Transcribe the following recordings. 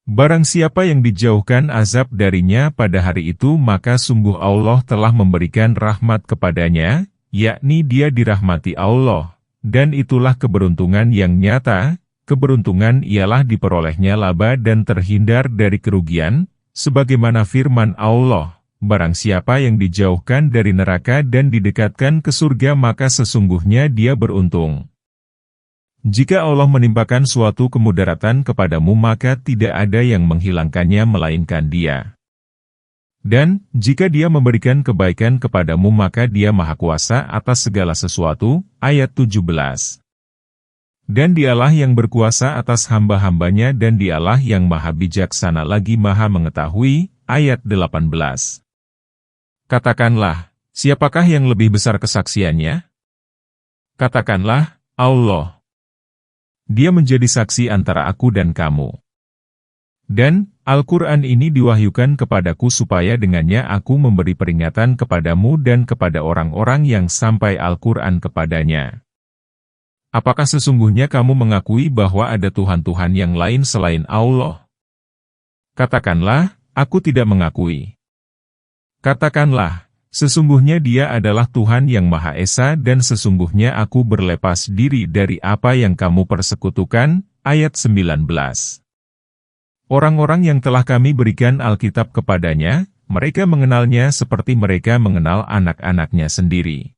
Barang siapa yang dijauhkan azab darinya pada hari itu maka sungguh Allah telah memberikan rahmat kepadanya, yakni dia dirahmati Allah. Dan itulah keberuntungan yang nyata, keberuntungan ialah diperolehnya laba dan terhindar dari kerugian, sebagaimana firman Allah, barang siapa yang dijauhkan dari neraka dan didekatkan ke surga maka sesungguhnya dia beruntung. Jika Allah menimpakan suatu kemudaratan kepadamu maka tidak ada yang menghilangkannya melainkan Dia. Dan, jika Dia memberikan kebaikan kepadamu maka Dia Maha Kuasa atas segala sesuatu. Ayat 17. Dan Dialah yang berkuasa atas hamba-hambanya dan Dialah yang maha bijaksana lagi maha mengetahui. Ayat 18. Katakanlah, siapakah yang lebih besar kesaksiannya? Katakanlah, Allah. Dia menjadi saksi antara aku dan kamu. Dan, Al-Quran ini diwahyukan kepadaku supaya dengannya aku memberi peringatan kepadamu dan kepada orang-orang yang sampai Al-Quran kepadanya. Apakah sesungguhnya kamu mengakui bahwa ada Tuhan-Tuhan yang lain selain Allah? Katakanlah, aku tidak mengakui. Katakanlah, sesungguhnya Dia adalah Tuhan yang Maha Esa dan sesungguhnya aku berlepas diri dari apa yang kamu persekutukan. Ayat 19. Orang-orang yang telah kami berikan Alkitab kepadanya, mereka mengenalnya seperti mereka mengenal anak-anaknya sendiri.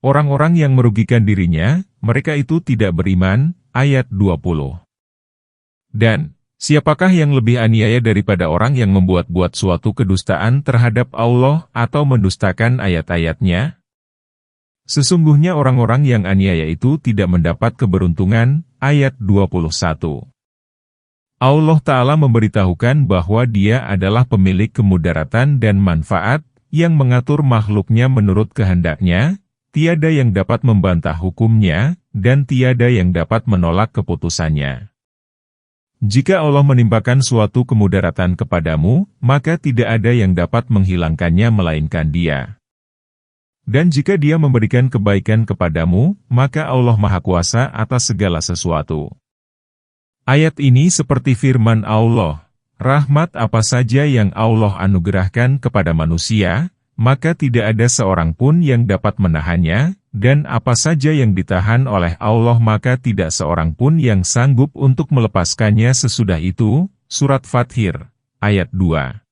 Orang-orang yang merugikan dirinya, mereka itu tidak beriman. Ayat 20. Dan, siapakah yang lebih aniaya daripada orang yang membuat-buat suatu kedustaan terhadap Allah atau mendustakan ayat-ayatnya? Sesungguhnya orang-orang yang aniaya itu tidak mendapat keberuntungan. Ayat 21. Allah Ta'ala memberitahukan bahwa Dia adalah pemilik kemudaratan dan manfaat, yang mengatur makhluknya menurut kehendaknya, tiada yang dapat membantah hukumnya, dan tiada yang dapat menolak keputusannya. Jika Allah menimpakan suatu kemudaratan kepadamu, maka tidak ada yang dapat menghilangkannya melainkan Dia. Dan jika Dia memberikan kebaikan kepadamu, maka Allah Maha Kuasa atas segala sesuatu. Ayat ini seperti firman Allah, rahmat apa saja yang Allah anugerahkan kepada manusia, maka tidak ada seorang pun yang dapat menahannya, dan apa saja yang ditahan oleh Allah maka tidak seorang pun yang sanggup untuk melepaskannya sesudah itu. Surat Fathir, ayat 2.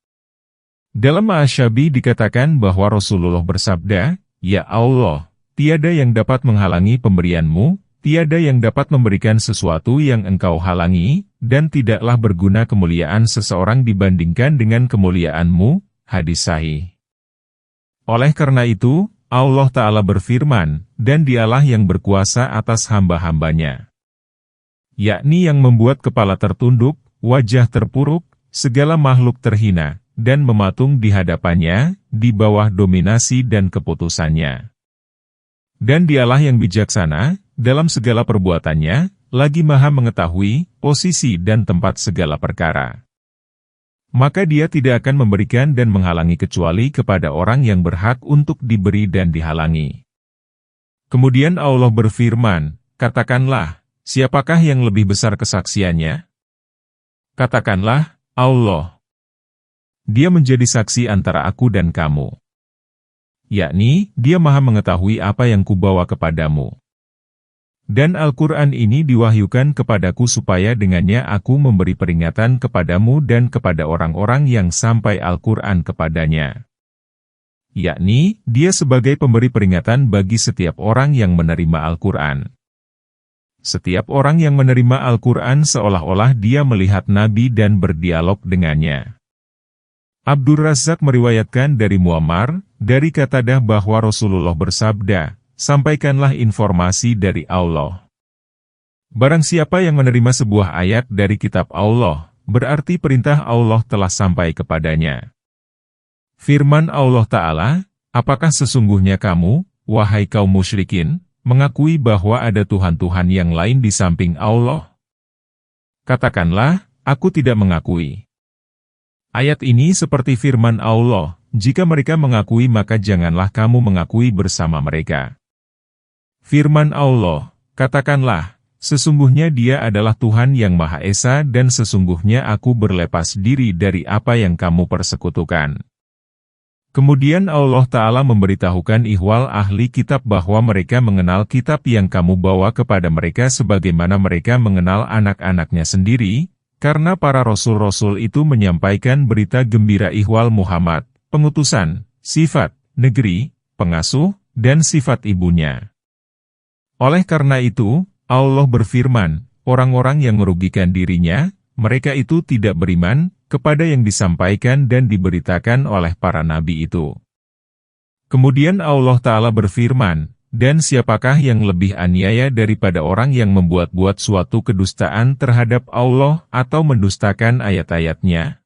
Dalam Asy-Syabi dikatakan bahwa Rasulullah bersabda, Ya Allah, tiada yang dapat menghalangi pemberianmu, tiada yang dapat memberikan sesuatu yang engkau halangi, dan tidaklah berguna kemuliaan seseorang dibandingkan dengan kemuliaan-Mu. Hadis sahih. Oleh karena itu, Allah Ta'ala berfirman, dan Dialah yang berkuasa atas hamba-hambanya. Yakni yang membuat kepala tertunduk, wajah terpuruk, segala makhluk terhina, dan mematung di hadapannya, di bawah dominasi dan keputusannya. Dan Dialah yang bijaksana, dalam segala perbuatannya, lagi maha mengetahui posisi dan tempat segala perkara. Maka Dia tidak akan memberikan dan menghalangi kecuali kepada orang yang berhak untuk diberi dan dihalangi. Kemudian Allah berfirman, katakanlah, siapakah yang lebih besar kesaksiannya? Katakanlah, Allah. Dia menjadi saksi antara aku dan kamu. Yakni, Dia maha mengetahui apa yang kubawa kepadamu. Dan Al-Quran ini diwahyukan kepadaku supaya dengannya aku memberi peringatan kepadamu dan kepada orang-orang yang sampai Al-Quran kepadanya. Yakni, Dia sebagai pemberi peringatan bagi setiap orang yang menerima Al-Quran. Setiap orang yang menerima Al-Quran seolah-olah dia melihat Nabi dan berdialog dengannya. Abdur Razzaq meriwayatkan dari Muammar, dari Qatadah bahwa Rasulullah bersabda, sampaikanlah informasi dari Allah. Barang siapa yang menerima sebuah ayat dari kitab Allah, berarti perintah Allah telah sampai kepadanya. Firman Allah Ta'ala, apakah sesungguhnya kamu, wahai kaum musyrikin, mengakui bahwa ada Tuhan-Tuhan yang lain di samping Allah? Katakanlah, aku tidak mengakui. Ayat ini seperti firman Allah, jika mereka mengakui maka janganlah kamu mengakui bersama mereka. Firman Allah, katakanlah, Sesungguhnya Dia adalah Tuhan yang Maha Esa dan sesungguhnya aku berlepas diri dari apa yang kamu persekutukan. Kemudian Allah Ta'ala memberitahukan ihwal ahli kitab bahwa mereka mengenal kitab yang kamu bawa kepada mereka sebagaimana mereka mengenal anak-anaknya sendiri, karena para rasul-rasul itu menyampaikan berita gembira ihwal Muhammad, pengutusan, sifat, negeri, pengasuh, dan sifat ibunya. Oleh karena itu, Allah berfirman, orang-orang yang merugikan dirinya, mereka itu tidak beriman kepada yang disampaikan dan diberitakan oleh para nabi itu. Kemudian Allah Ta'ala berfirman, dan siapakah yang lebih aniaya daripada orang yang membuat-buat suatu kedustaan terhadap Allah atau mendustakan ayat-ayatnya?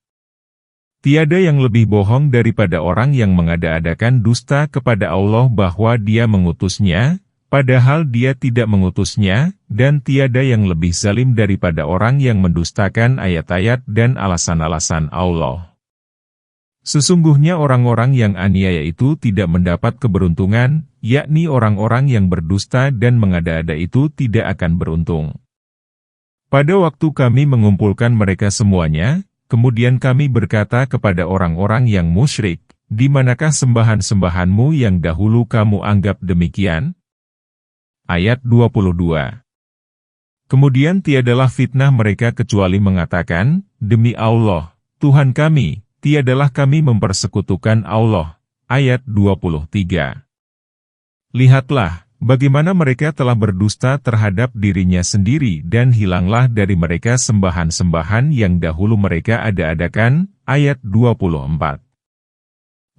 Tiada yang lebih bohong daripada orang yang mengada-adakan dusta kepada Allah bahwa Dia mengutusnya, padahal Dia tidak mengutusnya, dan tiada yang lebih zalim daripada orang yang mendustakan ayat-ayat dan alasan-alasan Allah. Sesungguhnya orang-orang yang aniaya itu tidak mendapat keberuntungan, yakni orang-orang yang berdusta dan mengada-ada itu tidak akan beruntung. Pada waktu kami mengumpulkan mereka semuanya, kemudian kami berkata kepada orang-orang yang musyrik, di manakah sembahan-sembahanmu yang dahulu kamu anggap demikian? Ayat 22. Kemudian tiadalah fitnah mereka kecuali mengatakan, demi Allah, Tuhan kami, tiadalah kami mempersekutukan Allah. Ayat 23. Lihatlah, bagaimana mereka telah berdusta terhadap dirinya sendiri dan hilanglah dari mereka sembahan-sembahan yang dahulu mereka ada-adakan. Ayat 24.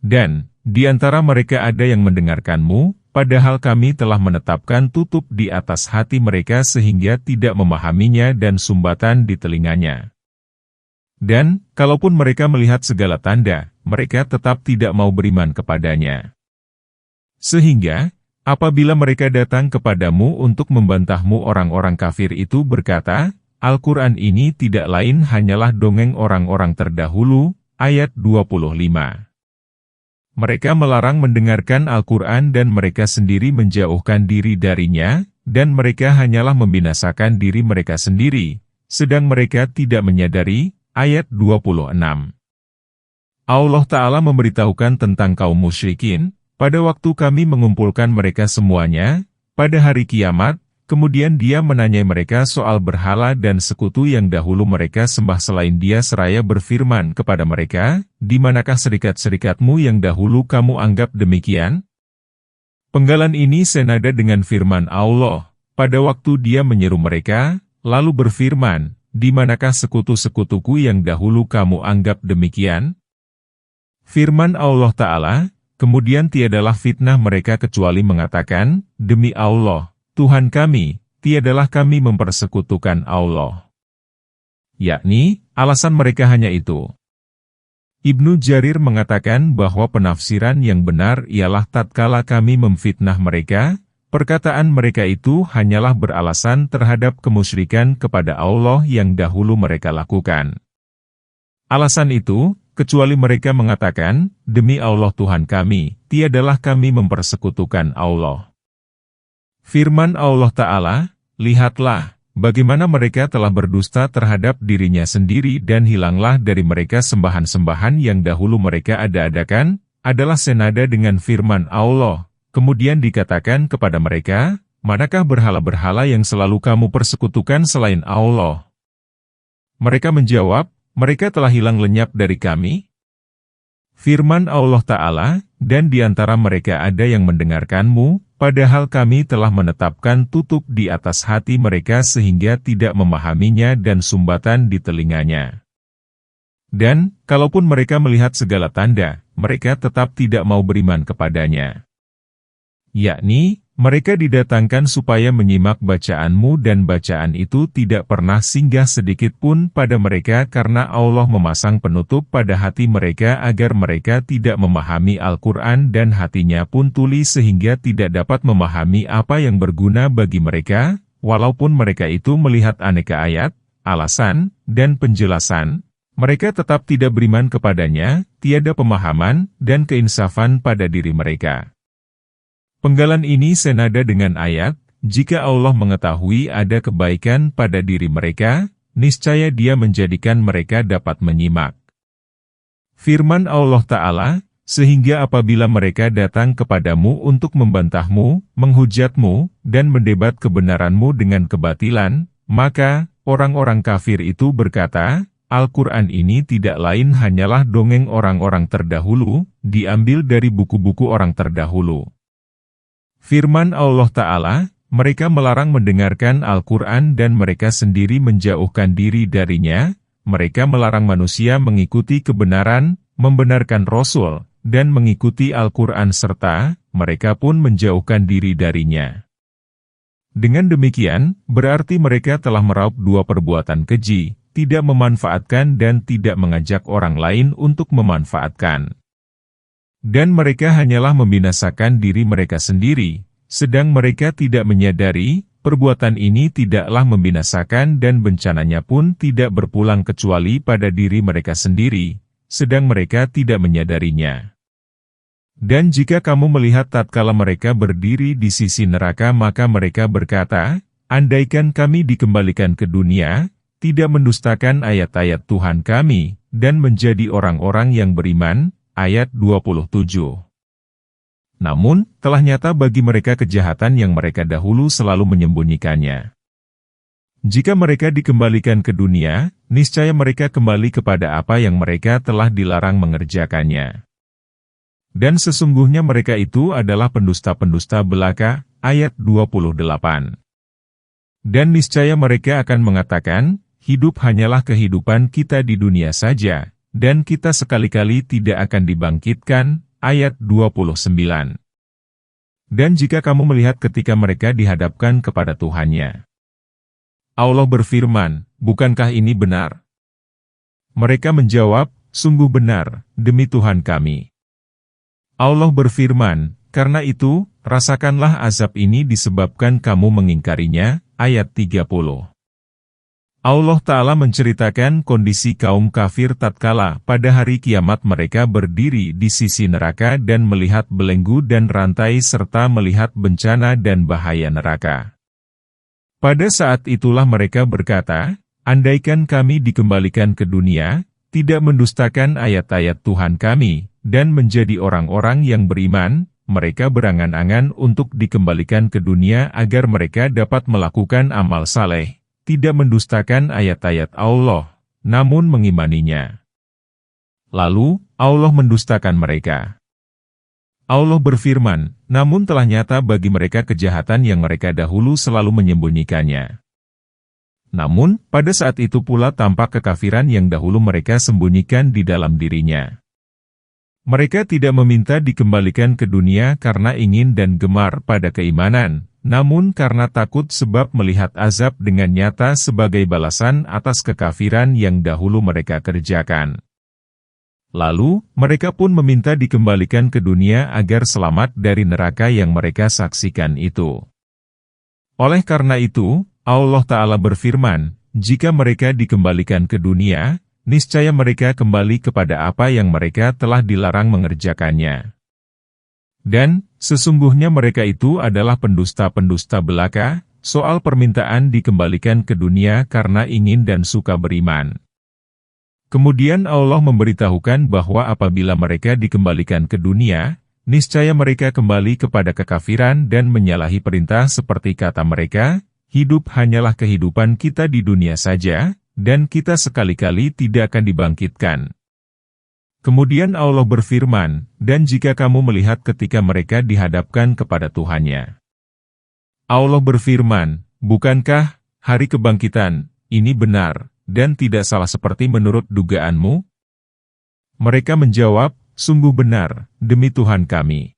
Dan, di antara mereka ada yang mendengarkanmu, padahal kami telah menetapkan tutup di atas hati mereka sehingga tidak memahaminya dan sumbatan di telinganya. Dan, kalaupun mereka melihat segala tanda, mereka tetap tidak mau beriman kepadanya. Sehingga, apabila mereka datang kepadamu untuk membantahmu orang-orang kafir itu berkata, Al-Quran ini tidak lain hanyalah dongeng orang-orang terdahulu, ayat 25. Mereka melarang mendengarkan Al-Quran dan mereka sendiri menjauhkan diri darinya, dan mereka hanyalah membinasakan diri mereka sendiri, sedang mereka tidak menyadari. Ayat 26. Allah Ta'ala memberitahukan tentang kaum musyrikin, pada waktu kami mengumpulkan mereka semuanya, pada hari kiamat, kemudian Dia menanyai mereka soal berhala dan sekutu yang dahulu mereka sembah selain Dia seraya berfirman kepada mereka, di manakah serikat-serikatmu yang dahulu kamu anggap demikian? Penggalan ini senada dengan firman Allah, pada waktu Dia menyeru mereka, lalu berfirman, di manakah sekutu-sekutuku yang dahulu kamu anggap demikian? Firman Allah Ta'ala, kemudian tiadalah fitnah mereka kecuali mengatakan, demi Allah, Tuhan kami, tiadalah kami mempersekutukan Allah. Yakni, alasan mereka hanya itu. Ibnu Jarir mengatakan bahwa penafsiran yang benar ialah tatkala kami memfitnah mereka, perkataan mereka itu hanyalah beralasan terhadap kemusyrikan kepada Allah yang dahulu mereka lakukan. Alasan itu, kecuali mereka mengatakan, demi Allah Tuhan kami, tiadalah kami mempersekutukan Allah. Firman Allah Ta'ala, lihatlah, bagaimana mereka telah berdusta terhadap dirinya sendiri dan hilanglah dari mereka sembahan-sembahan yang dahulu mereka ada-adakan, adalah senada dengan firman Allah. Kemudian dikatakan kepada mereka, manakah berhala-berhala yang selalu kamu persekutukan selain Allah? Mereka menjawab, mereka telah hilang lenyap dari kami. Firman Allah Ta'ala, dan di antara mereka ada yang mendengarkanmu, padahal kami telah menetapkan tutup di atas hati mereka sehingga tidak memahaminya dan sumbatan di telinganya. Dan, kalaupun mereka melihat segala tanda, mereka tetap tidak mau beriman kepadanya. Yakni, mereka didatangkan supaya menyimak bacaanmu dan bacaan itu tidak pernah singgah sedikit pun pada mereka karena Allah memasang penutup pada hati mereka agar mereka tidak memahami Al-Quran dan hatinya pun tuli sehingga tidak dapat memahami apa yang berguna bagi mereka, walaupun mereka itu melihat aneka ayat, alasan, dan penjelasan, mereka tetap tidak beriman kepadanya, tiada pemahaman dan keinsafan pada diri mereka. Penggalan ini senada dengan ayat, jika Allah mengetahui ada kebaikan pada diri mereka, niscaya Dia menjadikan mereka dapat menyimak. Firman Allah Ta'ala, sehingga apabila mereka datang kepadamu untuk membantahmu, menghujatmu, dan mendebat kebenaranmu dengan kebatilan, maka orang-orang kafir itu berkata, Al-Quran ini tidak lain hanyalah dongeng orang-orang terdahulu, diambil dari buku-buku orang terdahulu. Firman Allah Ta'ala, mereka melarang mendengarkan Al-Quran dan mereka sendiri menjauhkan diri darinya, mereka melarang manusia mengikuti kebenaran, membenarkan Rasul, dan mengikuti Al-Quran serta, mereka pun menjauhkan diri darinya. Dengan demikian, berarti mereka telah meraup dua perbuatan keji, tidak memanfaatkan dan tidak mengajak orang lain untuk memanfaatkan. Dan mereka hanyalah membinasakan diri mereka sendiri, sedang mereka tidak menyadari, perbuatan ini tidaklah membinasakan dan bencananya pun tidak berpulang kecuali pada diri mereka sendiri, sedang mereka tidak menyadarinya. Dan jika kamu melihat tatkala mereka berdiri di sisi neraka maka mereka berkata, andaikan kami dikembalikan ke dunia, tidak mendustakan ayat-ayat Tuhan kami, dan menjadi orang-orang yang beriman, ayat 27. Namun, telah nyata bagi mereka kejahatan yang mereka dahulu selalu menyembunyikannya. Jika mereka dikembalikan ke dunia, niscaya mereka kembali kepada apa yang mereka telah dilarang mengerjakannya. Dan sesungguhnya mereka itu adalah pendusta-pendusta belaka, ayat 28. Dan niscaya mereka akan mengatakan, hidup hanyalah kehidupan kita di dunia saja, dan kita sekali-kali tidak akan dibangkitkan, ayat 29. Dan jika kamu melihat ketika mereka dihadapkan kepada Tuhannya, Allah berfirman, bukankah ini benar? Mereka menjawab, sungguh benar, demi Tuhan kami. Allah berfirman, karena itu, rasakanlah azab ini disebabkan kamu mengingkarinya, ayat 30. Allah Ta'ala menceritakan kondisi kaum kafir tatkala pada hari kiamat mereka berdiri di sisi neraka dan melihat belenggu dan rantai serta melihat bencana dan bahaya neraka. Pada saat itulah mereka berkata, andaikan kami dikembalikan ke dunia, tidak mendustakan ayat-ayat Tuhan kami, dan menjadi orang-orang yang beriman, mereka berangan-angan untuk dikembalikan ke dunia agar mereka dapat melakukan amal saleh, tidak mendustakan ayat-ayat Allah, namun mengimaninya. Lalu, Allah mendustakan mereka. Allah berfirman, namun telah nyata bagi mereka kejahatan yang mereka dahulu selalu menyembunyikannya. Namun, pada saat itu pula tampak kekafiran yang dahulu mereka sembunyikan di dalam dirinya. Mereka tidak meminta dikembalikan ke dunia karena ingin dan gemar pada keimanan, namun karena takut sebab melihat azab dengan nyata sebagai balasan atas kekafiran yang dahulu mereka kerjakan. Lalu, mereka pun meminta dikembalikan ke dunia agar selamat dari neraka yang mereka saksikan itu. Oleh karena itu, Allah Ta'ala berfirman, jika mereka dikembalikan ke dunia, niscaya mereka kembali kepada apa yang mereka telah dilarang mengerjakannya. Dan, sesungguhnya mereka itu adalah pendusta-pendusta belaka, soal permintaan dikembalikan ke dunia karena ingin dan suka beriman. Kemudian Allah memberitahukan bahwa apabila mereka dikembalikan ke dunia, niscaya mereka kembali kepada kekafiran dan menyalahi perintah seperti kata mereka, hidup hanyalah kehidupan kita di dunia saja, dan kita sekali-kali tidak akan dibangkitkan. Kemudian Allah berfirman, dan jika kamu melihat ketika mereka dihadapkan kepada Tuhannya. Allah berfirman, bukankah hari kebangkitan ini benar, dan tidak salah seperti menurut dugaanmu? Mereka menjawab, sungguh benar, demi Tuhan kami.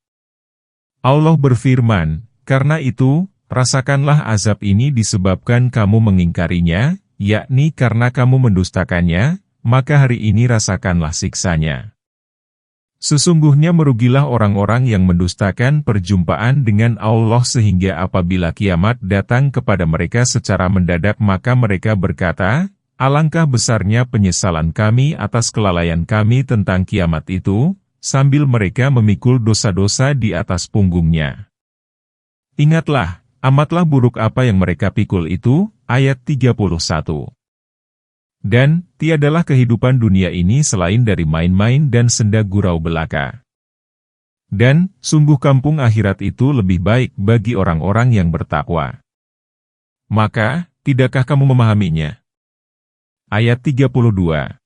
Allah berfirman, karena itu, rasakanlah azab ini disebabkan kamu mengingkarinya, yakni karena kamu mendustakannya, maka hari ini rasakanlah siksanya. Sesungguhnya merugilah orang-orang yang mendustakan perjumpaan dengan Allah sehingga apabila kiamat datang kepada mereka secara mendadak maka mereka berkata, alangkah besarnya penyesalan kami atas kelalaian kami tentang kiamat itu, sambil mereka memikul dosa-dosa di atas punggungnya. Ingatlah, amatlah buruk apa yang mereka pikul itu, ayat 31. Dan, tiadalah kehidupan dunia ini selain dari main-main dan senda gurau belaka. Dan, sungguh kampung akhirat itu lebih baik bagi orang-orang yang bertakwa. Maka, tidakkah kamu memahaminya? Ayat 32.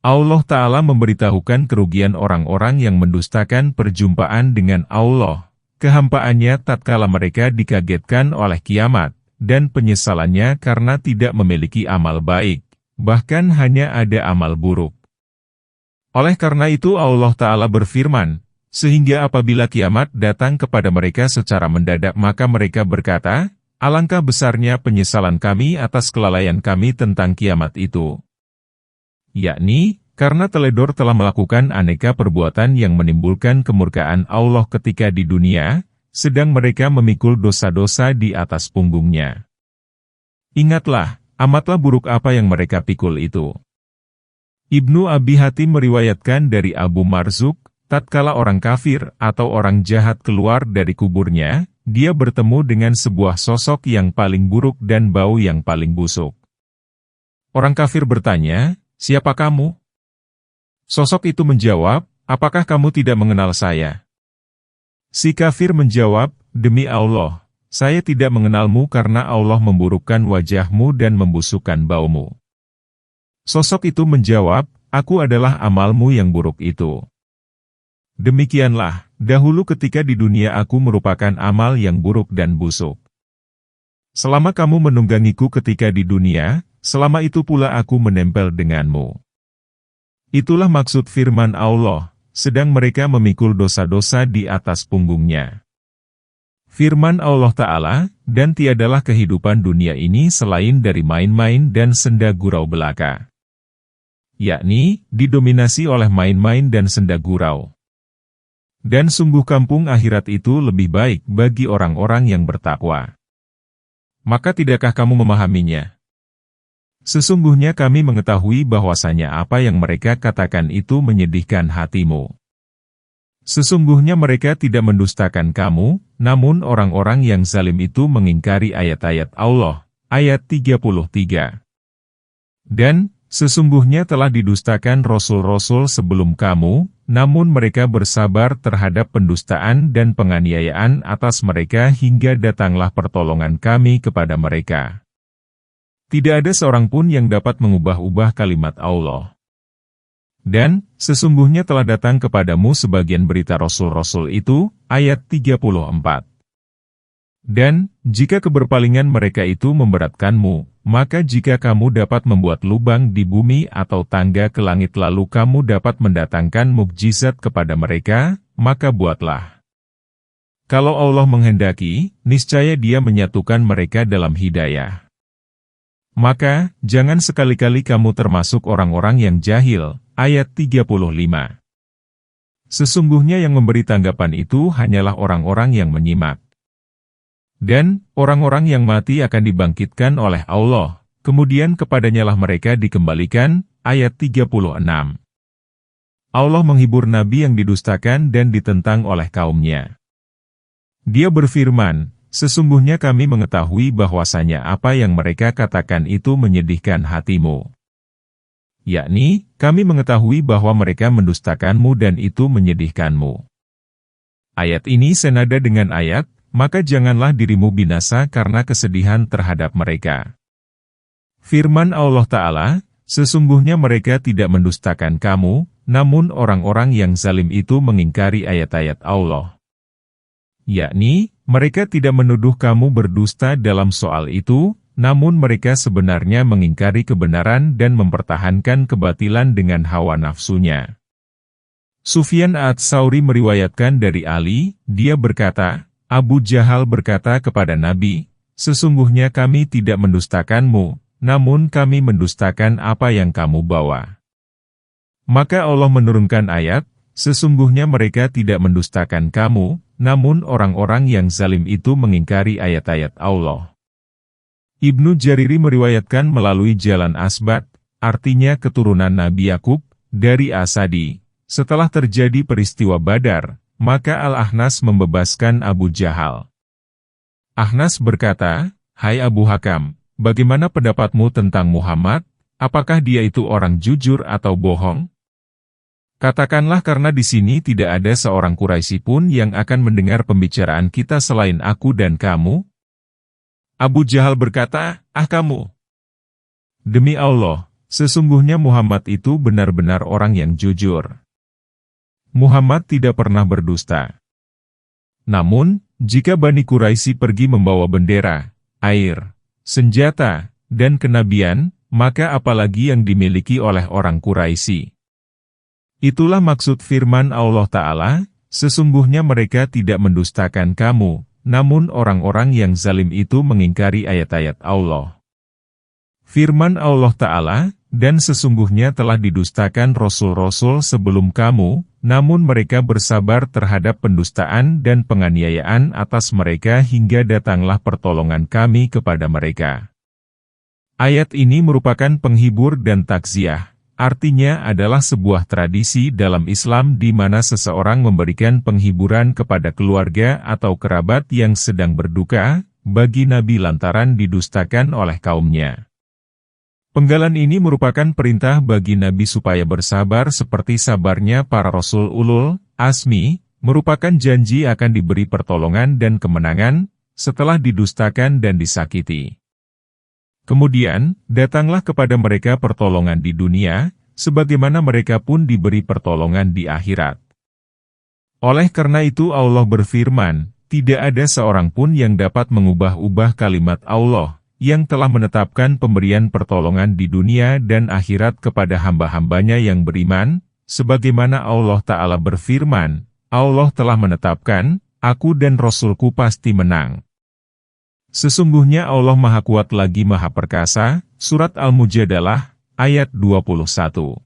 Allah Ta'ala memberitahukan kerugian orang-orang yang mendustakan perjumpaan dengan Allah, kehampaannya tatkala mereka dikagetkan oleh kiamat, dan penyesalannya karena tidak memiliki amal baik, bahkan hanya ada amal buruk. Oleh karena itu Allah Ta'ala berfirman, sehingga apabila kiamat datang kepada mereka secara mendadak maka mereka berkata, alangkah besarnya penyesalan kami atas kelalaian kami tentang kiamat itu. Yakni, karena teledor telah melakukan aneka perbuatan yang menimbulkan kemurkaan Allah ketika di dunia, sedang mereka memikul dosa-dosa di atas punggungnya. Ingatlah, amatlah buruk apa yang mereka pikul itu. Ibnu Abi Hatim meriwayatkan dari Abu Marzuk, tatkala orang kafir atau orang jahat keluar dari kuburnya, dia bertemu dengan sebuah sosok yang paling buruk dan bau yang paling busuk. Orang kafir bertanya, siapa kamu? Sosok itu menjawab, apakah kamu tidak mengenal saya? Si kafir menjawab, demi Allah, saya tidak mengenalmu karena Allah memburukkan wajahmu dan membusukkan baumu. Sosok itu menjawab, aku adalah amalmu yang buruk itu. Demikianlah, dahulu ketika di dunia aku merupakan amal yang buruk dan busuk. Selama kamu menunggangiku ketika di dunia, selama itu pula aku menempel denganmu. Itulah maksud firman Allah, sedang mereka memikul dosa-dosa di atas punggungnya. Firman Allah Ta'ala, dan tiadalah kehidupan dunia ini selain dari main-main dan senda gurau belaka. Yakni, didominasi oleh main-main dan senda gurau. Dan sungguh kampung akhirat itu lebih baik bagi orang-orang yang bertakwa. Maka tidakkah kamu memahaminya? Sesungguhnya kami mengetahui bahwasanya apa yang mereka katakan itu menyedihkan hatimu. Sesungguhnya mereka tidak mendustakan kamu, namun orang-orang yang zalim itu mengingkari ayat-ayat Allah. Ayat 33. Dan, sesungguhnya telah didustakan rasul-rasul sebelum kamu, namun mereka bersabar terhadap pendustaan dan penganiayaan atas mereka hingga datanglah pertolongan kami kepada mereka. Tidak ada seorang pun yang dapat mengubah-ubah kalimat Allah. Dan, sesungguhnya telah datang kepadamu sebagian berita rasul-rasul itu, ayat 34. Dan, jika keberpalingan mereka itu memberatkanmu, maka jika kamu dapat membuat lubang di bumi atau tangga ke langit lalu kamu dapat mendatangkan mukjizat kepada mereka, maka buatlah. Kalau Allah menghendaki, niscaya Dia menyatukan mereka dalam hidayah. Maka, jangan sekali-kali kamu termasuk orang-orang yang jahil. Ayat 35. Sesungguhnya yang memberi tanggapan itu hanyalah orang-orang yang menyimak. Dan, orang-orang yang mati akan dibangkitkan oleh Allah, kemudian kepadanyalah mereka dikembalikan. Ayat 36. Allah menghibur Nabi yang didustakan dan ditentang oleh kaumnya. Dia berfirman, sesungguhnya kami mengetahui bahwasanya apa yang mereka katakan itu menyedihkan hatimu. Yakni, kami mengetahui bahwa mereka mendustakanmu dan itu menyedihkanmu. Ayat ini senada dengan ayat, maka janganlah dirimu binasa karena kesedihan terhadap mereka. Firman Allah Ta'ala, sesungguhnya mereka tidak mendustakan kamu, namun orang-orang yang zalim itu mengingkari ayat-ayat Allah. Yakni, mereka tidak menuduh kamu berdusta dalam soal itu, namun mereka sebenarnya mengingkari kebenaran dan mempertahankan kebatilan dengan hawa nafsunya. Sufyan Ats-Tsauri meriwayatkan dari Ali, dia berkata, Abu Jahal berkata kepada Nabi, sesungguhnya kami tidak mendustakanmu, namun kami mendustakan apa yang kamu bawa. Maka Allah menurunkan ayat, sesungguhnya mereka tidak mendustakan kamu, namun orang-orang yang zalim itu mengingkari ayat-ayat Allah. Ibnu Jariri meriwayatkan melalui jalan Asbat, artinya keturunan Nabi Yakub, dari Asadi. Setelah terjadi peristiwa Badar, maka Al-Ahnas membebaskan Abu Jahal. Ahnas berkata, "Hai Abu Hakam, bagaimana pendapatmu tentang Muhammad? Apakah dia itu orang jujur atau bohong? Katakanlah karena di sini tidak ada seorang Quraisy pun yang akan mendengar pembicaraan kita selain aku dan kamu." Abu Jahal berkata, "Ah kamu! Demi Allah, sesungguhnya Muhammad itu benar-benar orang yang jujur. Muhammad tidak pernah berdusta. Namun, jika Bani Quraisy pergi membawa bendera, air, senjata, dan kenabian, maka apalagi yang dimiliki oleh orang Quraisy. Itulah maksud firman Allah Ta'ala, sesungguhnya mereka tidak mendustakan kamu, namun orang-orang yang zalim itu mengingkari ayat-ayat Allah. Firman Allah Ta'ala, dan sesungguhnya telah didustakan rasul-rasul sebelum kamu, namun mereka bersabar terhadap pendustaan dan penganiayaan atas mereka hingga datanglah pertolongan kami kepada mereka." Ayat ini merupakan penghibur dan takziah, artinya adalah sebuah tradisi dalam Islam di mana seseorang memberikan penghiburan kepada keluarga atau kerabat yang sedang berduka, bagi Nabi lantaran didustakan oleh kaumnya. Penggalan ini merupakan perintah bagi Nabi supaya bersabar seperti sabarnya para Rasul ulul azmi, merupakan janji akan diberi pertolongan dan kemenangan, setelah didustakan dan disakiti. Kemudian, datanglah kepada mereka pertolongan di dunia, sebagaimana mereka pun diberi pertolongan di akhirat. Oleh karena itu Allah berfirman, tidak ada seorang pun yang dapat mengubah-ubah kalimat Allah, yang telah menetapkan pemberian pertolongan di dunia dan akhirat kepada hamba-hambanya yang beriman, sebagaimana Allah Ta'ala berfirman, Allah telah menetapkan, aku dan Rasulku pasti menang. Sesungguhnya Allah Maha Kuat lagi Maha Perkasa, Surat Al-Mujadalah, ayat 21.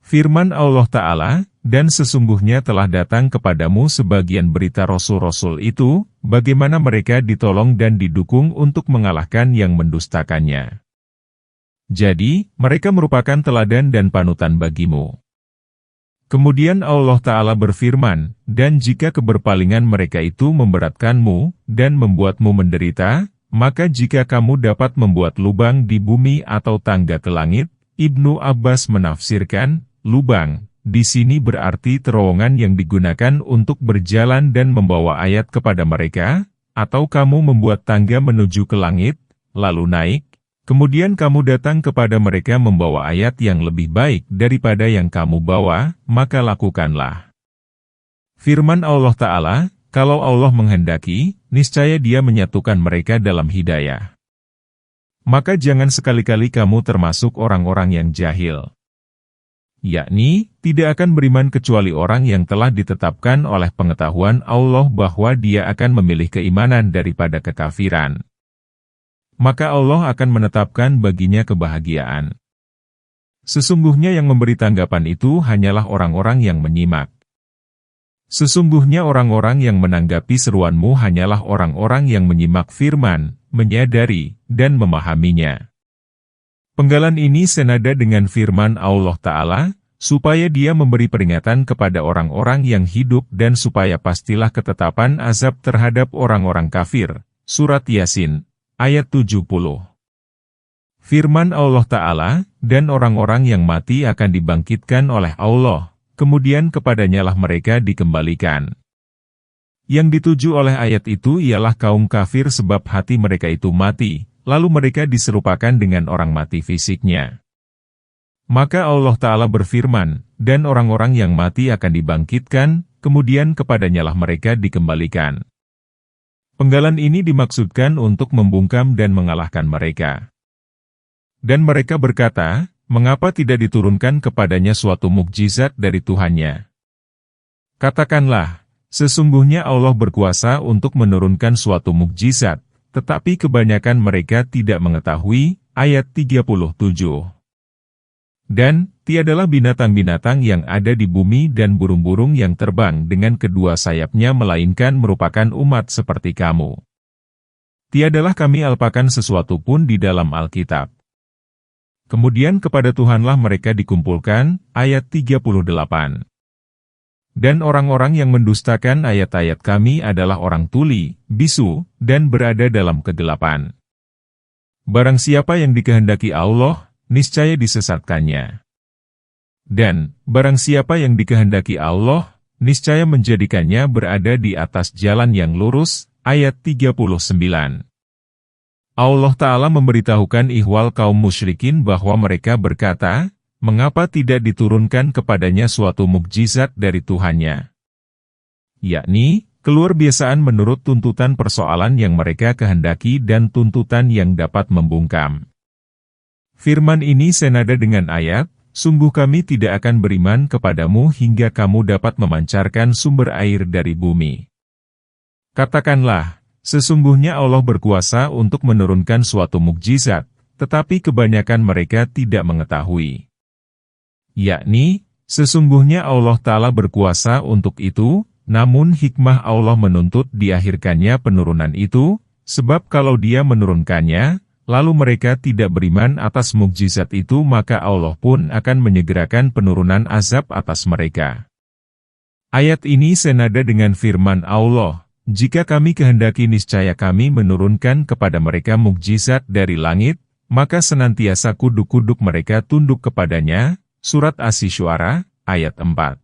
Firman Allah Ta'ala, dan sesungguhnya telah datang kepadamu sebagian berita Rasul-Rasul itu, bagaimana mereka ditolong dan didukung untuk mengalahkan yang mendustakannya. Jadi, mereka merupakan teladan dan panutan bagimu. Kemudian Allah Ta'ala berfirman, dan jika keberpalingan mereka itu memberatkanmu, dan membuatmu menderita, maka jika kamu dapat membuat lubang di bumi atau tangga ke langit, Ibnu Abbas menafsirkan, lubang di sini berarti terowongan yang digunakan untuk berjalan dan membawa ayat kepada mereka, atau kamu membuat tangga menuju ke langit, lalu naik, kemudian kamu datang kepada mereka membawa ayat yang lebih baik daripada yang kamu bawa, maka lakukanlah. Firman Allah Ta'ala, kalau Allah menghendaki, niscaya Dia menyatukan mereka dalam hidayah. Maka jangan sekali-kali kamu termasuk orang-orang yang jahil. Yakni, tidak akan beriman kecuali orang yang telah ditetapkan oleh pengetahuan Allah bahwa dia akan memilih keimanan daripada kekafiran. Maka Allah akan menetapkan baginya kebahagiaan. Sesungguhnya yang memberi tanggapan itu hanyalah orang-orang yang menyimak. Sesungguhnya orang-orang yang menanggapi seruanmu hanyalah orang-orang yang menyimak firman, menyadari, dan memahaminya. Penggalan ini senada dengan firman Allah Ta'ala, supaya Dia memberi peringatan kepada orang-orang yang hidup dan supaya pastilah ketetapan azab terhadap orang-orang kafir. Surat Yasin, ayat 70. Firman Allah Ta'ala, dan orang-orang yang mati akan dibangkitkan oleh Allah, kemudian kepadanyalah mereka dikembalikan. Yang dituju oleh ayat itu ialah kaum kafir sebab hati mereka itu mati, lalu mereka diserupakan dengan orang mati fisiknya. Maka Allah Ta'ala berfirman, dan orang-orang yang mati akan dibangkitkan, kemudian kepadanyalah mereka dikembalikan. Penggalan ini dimaksudkan untuk membungkam dan mengalahkan mereka. Dan mereka berkata, mengapa tidak diturunkan kepadanya suatu mukjizat dari Tuhannya? Katakanlah, sesungguhnya Allah berkuasa untuk menurunkan suatu mukjizat, tetapi kebanyakan mereka tidak mengetahui. Ayat 37. Dan, tiadalah binatang-binatang yang ada di bumi dan burung-burung yang terbang dengan kedua sayapnya melainkan merupakan umat seperti kamu. Tiadalah kami alpakan sesuatu pun di dalam Alkitab. Kemudian kepada Tuhanlah mereka dikumpulkan. Ayat 38. Dan orang-orang yang mendustakan ayat-ayat kami adalah orang tuli, bisu, dan berada dalam kegelapan. Barang siapa yang dikehendaki Allah, niscaya disesatkannya. Dan, barang siapa yang dikehendaki Allah, niscaya menjadikannya berada di atas jalan yang lurus. Ayat 39. Allah Ta'ala memberitahukan ihwal kaum musyrikin bahwa mereka berkata, mengapa tidak diturunkan kepadanya suatu mukjizat dari Tuhannya? Yakni, keluar biasaan menurut tuntutan persoalan yang mereka kehendaki dan tuntutan yang dapat membungkam. Firman ini senada dengan ayat, sungguh kami tidak akan beriman kepadamu hingga kamu dapat memancarkan sumber air dari bumi. Katakanlah, sesungguhnya Allah berkuasa untuk menurunkan suatu mukjizat, tetapi kebanyakan mereka tidak mengetahui. Yakni, sesungguhnya Allah Ta'ala berkuasa untuk itu, namun hikmah Allah menuntut diakhirkannya penurunan itu, sebab kalau Dia menurunkannya, lalu mereka tidak beriman atas mukjizat itu maka Allah pun akan menyegerakan penurunan azab atas mereka. Ayat ini senada dengan firman Allah, jika kami kehendaki niscaya kami menurunkan kepada mereka mukjizat dari langit, maka senantiasa kuduk-kuduk mereka tunduk kepadanya. Surat Asy-Syu'ara, ayat 4.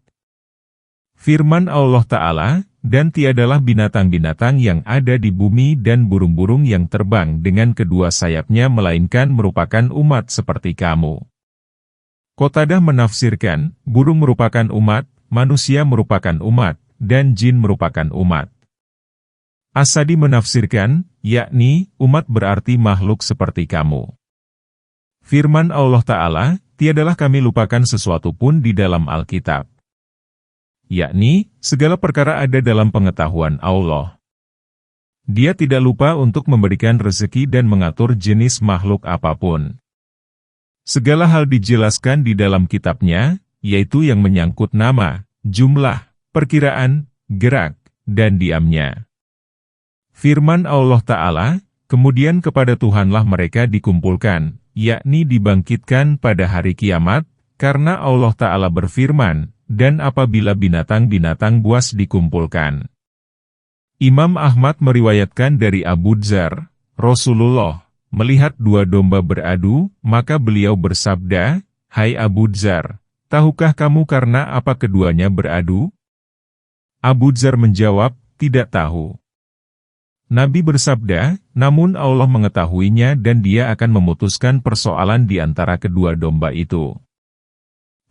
Firman Allah Ta'ala, dan tiadalah binatang-binatang yang ada di bumi dan burung-burung yang terbang dengan kedua sayapnya melainkan merupakan umat seperti kamu. Qatadah menafsirkan, burung merupakan umat, manusia merupakan umat, dan jin merupakan umat. As-Sadi menafsirkan, yakni, umat berarti makhluk seperti kamu. Firman Allah Ta'ala, tiadalah kami lupakan sesuatu pun di dalam Alkitab. Yakni, segala perkara ada dalam pengetahuan Allah. Dia tidak lupa untuk memberikan rezeki dan mengatur jenis makhluk apapun. Segala hal dijelaskan di dalam kitabnya, yaitu yang menyangkut nama, jumlah, perkiraan, gerak, dan diamnya. Firman Allah Ta'ala, kemudian kepada Tuhanlah mereka dikumpulkan, yakni dibangkitkan pada hari kiamat, karena Allah Ta'ala berfirman, dan apabila binatang-binatang buas dikumpulkan. Imam Ahmad meriwayatkan dari Abu Dzar, Rasulullah, melihat dua domba beradu, maka beliau bersabda, Hai Abu Dzar, tahukah kamu karena apa keduanya beradu? Abu Dzar menjawab, tidak tahu. Nabi bersabda, namun Allah mengetahuinya dan Dia akan memutuskan persoalan di antara kedua domba itu.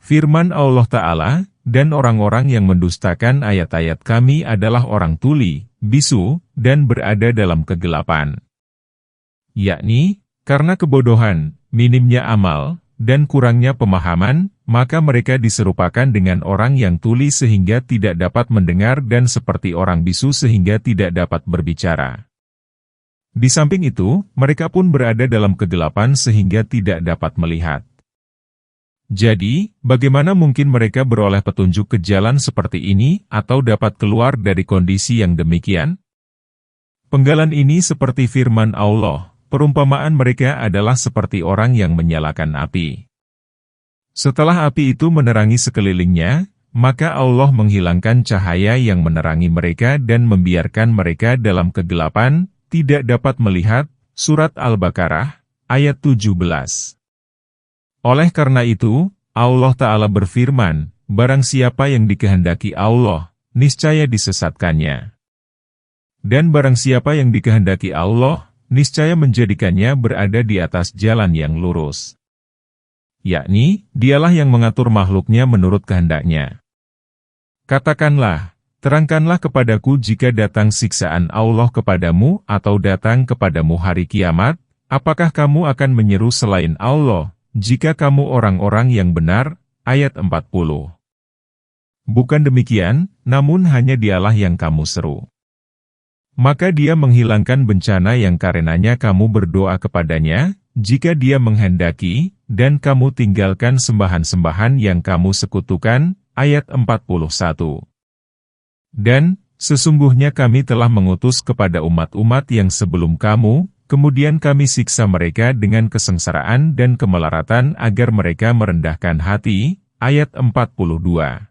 Firman Allah Ta'ala, dan orang-orang yang mendustakan ayat-ayat kami adalah orang tuli, bisu, dan berada dalam kegelapan. Yakni, karena kebodohan, minimnya amal, dan kurangnya pemahaman, maka mereka diserupakan dengan orang yang tuli sehingga tidak dapat mendengar dan seperti orang bisu sehingga tidak dapat berbicara. Di samping itu, mereka pun berada dalam kegelapan sehingga tidak dapat melihat. Jadi, bagaimana mungkin mereka beroleh petunjuk ke jalan seperti ini atau dapat keluar dari kondisi yang demikian? Penggalan ini seperti firman Allah, perumpamaan mereka adalah seperti orang yang menyalakan api. Setelah api itu menerangi sekelilingnya, maka Allah menghilangkan cahaya yang menerangi mereka dan membiarkan mereka dalam kegelapan, tidak dapat melihat. Surat Al-Baqarah, ayat 17. Oleh karena itu, Allah Ta'ala berfirman, barang siapa yang dikehendaki Allah, niscaya disesatkannya. Dan barang siapa yang dikehendaki Allah, niscaya menjadikannya berada di atas jalan yang lurus. Yakni, Dialah yang mengatur makhluknya menurut kehendaknya. Katakanlah, terangkanlah kepadaku jika datang siksaan Allah kepadamu atau datang kepadamu hari kiamat, apakah kamu akan menyeru selain Allah, jika kamu orang-orang yang benar? Ayat 40. Bukan demikian, namun hanya Dialah yang kamu seru. Maka Dia menghilangkan bencana yang karenanya kamu berdoa kepadanya, jika Dia menghendaki, dan kamu tinggalkan sembahan-sembahan yang kamu sekutukan. Ayat 41. Dan, sesungguhnya kami telah mengutus kepada umat-umat yang sebelum kamu, kemudian kami siksa mereka dengan kesengsaraan dan kemelaratan agar mereka merendahkan hati. Ayat 42.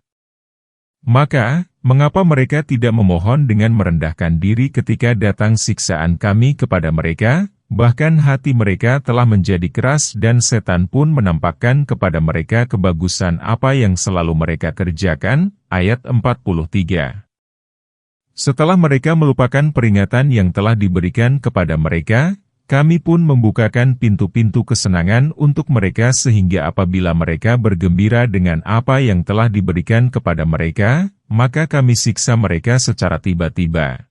Maka, mengapa mereka tidak memohon dengan merendahkan diri ketika datang siksaan kami kepada mereka? Bahkan hati mereka telah menjadi keras dan setan pun menampakkan kepada mereka kebagusan apa yang selalu mereka kerjakan. Ayat 43. Setelah mereka melupakan peringatan yang telah diberikan kepada mereka, kami pun membukakan pintu-pintu kesenangan untuk mereka sehingga apabila mereka bergembira dengan apa yang telah diberikan kepada mereka, maka kami siksa mereka secara tiba-tiba.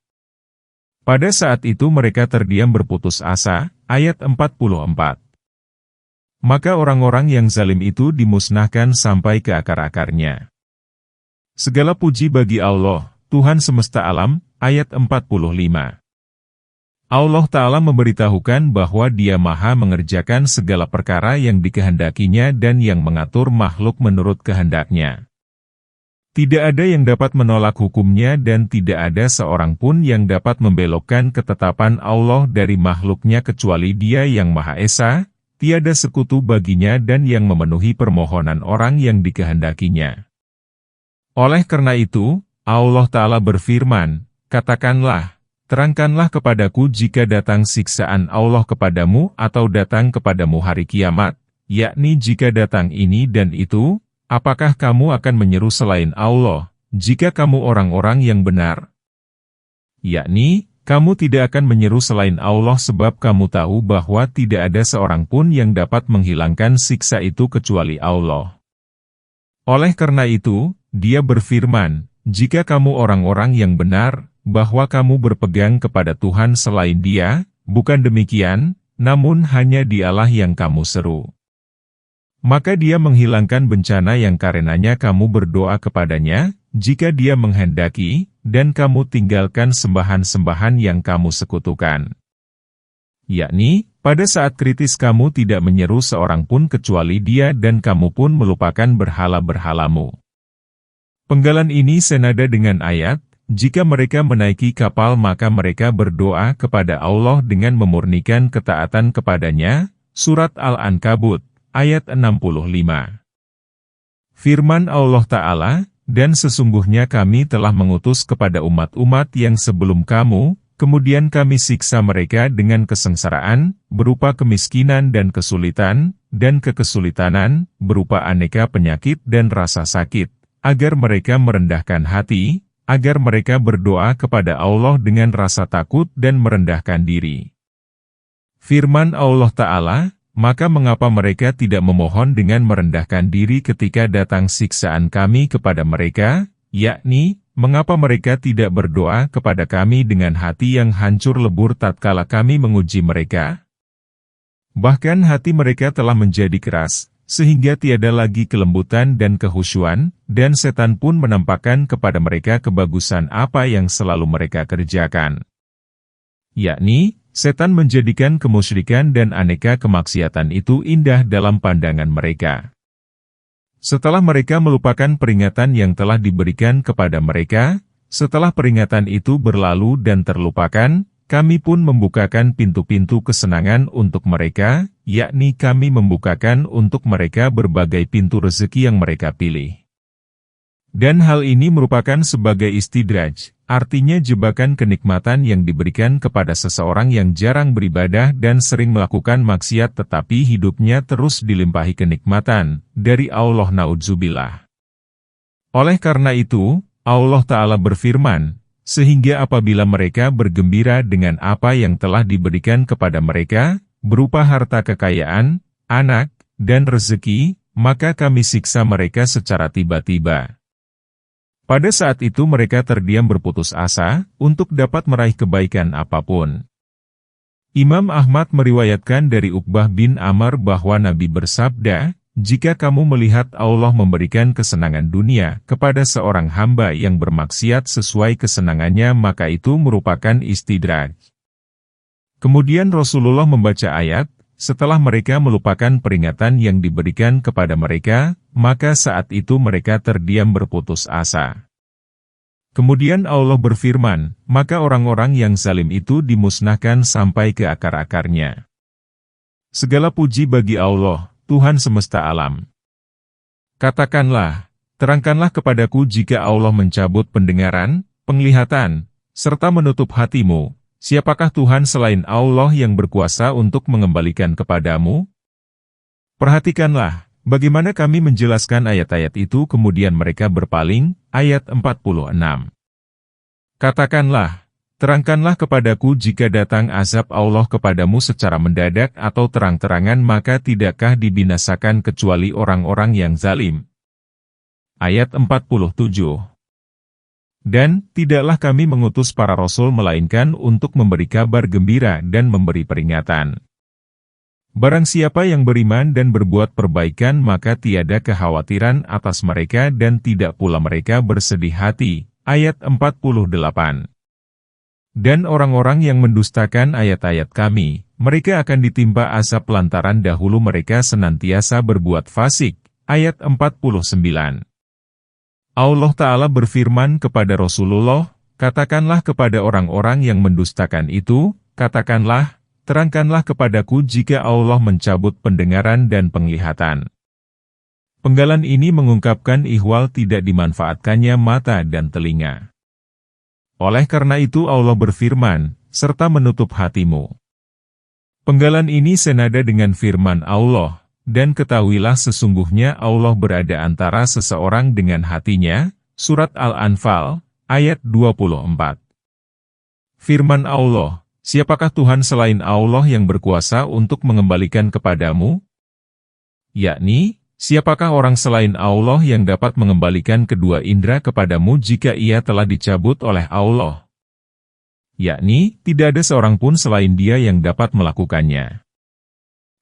Pada saat itu mereka terdiam berputus asa. Ayat 44. Maka orang-orang yang zalim itu dimusnahkan sampai ke akar-akarnya. Segala puji bagi Allah, Tuhan semesta alam. Ayat 45. Allah Ta'ala memberitahukan bahwa Dia maha mengerjakan segala perkara yang dikehendakinya dan yang mengatur makhluk menurut kehendaknya. Tidak ada yang dapat menolak hukumnya dan tidak ada seorang pun yang dapat membelokkan ketetapan Allah dari makhluknya kecuali Dia yang Maha Esa, tiada sekutu baginya dan yang memenuhi permohonan orang yang dikehendakinya. Oleh karena itu, Allah Ta'ala berfirman, katakanlah, terangkanlah kepadaku jika datang siksaan Allah kepadamu atau datang kepadamu hari kiamat, yakni jika datang ini dan itu, apakah kamu akan menyeru selain Allah, jika kamu orang-orang yang benar? Yakni, kamu tidak akan menyeru selain Allah sebab kamu tahu bahwa tidak ada seorang pun yang dapat menghilangkan siksa itu kecuali Allah. Oleh karena itu, Dia berfirman, jika kamu orang-orang yang benar, bahwa kamu berpegang kepada Tuhan selain Dia, bukan demikian, namun hanya Dialah yang kamu seru. Maka Dia menghilangkan bencana yang karenanya kamu berdoa kepadanya, jika Dia menghendaki, dan kamu tinggalkan sembahan-sembahan yang kamu sekutukan. Yakni, pada saat kritis kamu tidak menyeru seorang pun kecuali Dia dan kamu pun melupakan berhala-berhalamu. Penggalan ini senada dengan ayat, jika mereka menaiki kapal maka mereka berdoa kepada Allah dengan memurnikan ketaatan kepadanya. Surat Al-Ankabut. Ayat 65. Firman Allah Ta'ala, dan sesungguhnya kami telah mengutus kepada umat-umat yang sebelum kamu, kemudian kami siksa mereka dengan kesengsaraan, berupa kemiskinan dan kesulitan, dan kekesulitanan, berupa aneka penyakit dan rasa sakit, agar mereka merendahkan hati, agar mereka berdoa kepada Allah dengan rasa takut dan merendahkan diri. Firman Allah Ta'ala, maka mengapa mereka tidak memohon dengan merendahkan diri ketika datang siksaan kami kepada mereka, yakni, mengapa mereka tidak berdoa kepada kami dengan hati yang hancur lebur tatkala kami menguji mereka? Bahkan hati mereka telah menjadi keras, sehingga tiada lagi kelembutan dan kehusyuan, dan setan pun menampakkan kepada mereka kebagusan apa yang selalu mereka kerjakan. Yakni, setan menjadikan kemusyrikan dan aneka kemaksiatan itu indah dalam pandangan mereka. Setelah mereka melupakan peringatan yang telah diberikan kepada mereka, setelah peringatan itu berlalu dan terlupakan, kami pun membukakan pintu-pintu kesenangan untuk mereka, yakni kami membukakan untuk mereka berbagai pintu rezeki yang mereka pilih. Dan hal ini merupakan sebagai istidraj, artinya jebakan kenikmatan yang diberikan kepada seseorang yang jarang beribadah dan sering melakukan maksiat tetapi hidupnya terus dilimpahi kenikmatan dari Allah naudzubillah. Oleh karena itu, Allah Ta'ala berfirman, sehingga apabila mereka bergembira dengan apa yang telah diberikan kepada mereka, berupa harta kekayaan, anak, dan rezeki, maka kami siksa mereka secara tiba-tiba. Pada saat itu mereka terdiam berputus asa, untuk dapat meraih kebaikan apapun. Imam Ahmad meriwayatkan dari Uqbah bin Amr bahwa Nabi bersabda, jika kamu melihat Allah memberikan kesenangan dunia kepada seorang hamba yang bermaksiat sesuai kesenangannya maka itu merupakan istidraj. Kemudian Rasulullah membaca ayat, setelah mereka melupakan peringatan yang diberikan kepada mereka, maka saat itu mereka terdiam berputus asa. Kemudian Allah berfirman, maka orang-orang yang zalim itu dimusnahkan sampai ke akar-akarnya. Segala puji bagi Allah, Tuhan semesta alam. Katakanlah, terangkanlah kepadaku jika Allah mencabut pendengaran, penglihatan, serta menutup hatimu, siapakah Tuhan selain Allah yang berkuasa untuk mengembalikan kepadamu? Perhatikanlah, bagaimana kami menjelaskan ayat-ayat itu kemudian mereka berpaling, ayat 46. Katakanlah, terangkanlah kepadaku jika datang azab Allah kepadamu secara mendadak atau terang-terangan maka tidakkah dibinasakan kecuali orang-orang yang zalim? Ayat 47. Dan, tidaklah kami mengutus para rasul melainkan untuk memberi kabar gembira dan memberi peringatan. Barang siapa yang beriman dan berbuat perbaikan maka tiada kekhawatiran atas mereka dan tidak pula mereka bersedih hati. Ayat 48. Dan orang-orang yang mendustakan ayat-ayat kami, mereka akan ditimpa azab lantaran dahulu mereka senantiasa berbuat fasik. Ayat 49. Allah Ta'ala berfirman kepada Rasulullah, katakanlah kepada orang-orang yang mendustakan itu, katakanlah, terangkanlah kepadaku jika Allah mencabut pendengaran dan penglihatan. Penggalan ini mengungkapkan ihwal tidak dimanfaatkannya mata dan telinga. Oleh karena itu Allah berfirman, serta menutup hatimu. Penggalan ini senada dengan firman Allah, dan ketahuilah sesungguhnya Allah berada antara seseorang dengan hatinya, surat Al-Anfal, ayat 24. Firman Allah, siapakah Tuhan selain Allah yang berkuasa untuk mengembalikan kepadamu? Yakni, siapakah orang selain Allah yang dapat mengembalikan kedua indera kepadamu jika ia telah dicabut oleh Allah? Yakni, tidak ada seorang pun selain Dia yang dapat melakukannya.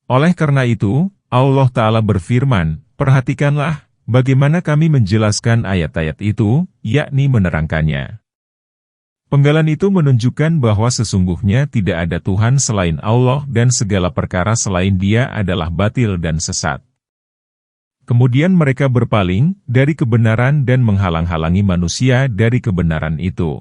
Oleh karena itu, Allah Ta'ala berfirman, perhatikanlah, bagaimana kami menjelaskan ayat-ayat itu, yakni menerangkannya. Penggalan itu menunjukkan bahwa sesungguhnya tidak ada Tuhan selain Allah dan segala perkara selain Dia adalah batil dan sesat. Kemudian mereka berpaling dari kebenaran dan menghalang-halangi manusia dari kebenaran itu.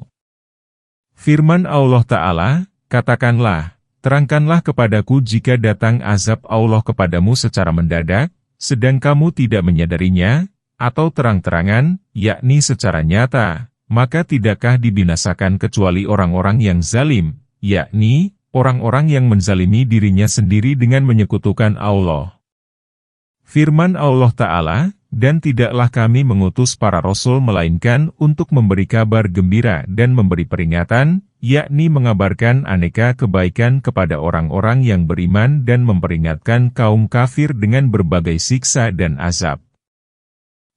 Firman Allah Ta'ala, katakanlah, terangkanlah kepadaku jika datang azab Allah kepadamu secara mendadak, sedang kamu tidak menyadarinya, atau terang-terangan, yakni secara nyata, maka tidakkah dibinasakan kecuali orang-orang yang zalim, yakni, orang-orang yang menzalimi dirinya sendiri dengan menyekutukan Allah. Firman Allah Ta'ala, dan tidaklah kami mengutus para rasul melainkan untuk memberi kabar gembira dan memberi peringatan, yakni mengabarkan aneka kebaikan kepada orang-orang yang beriman dan memperingatkan kaum kafir dengan berbagai siksa dan azab.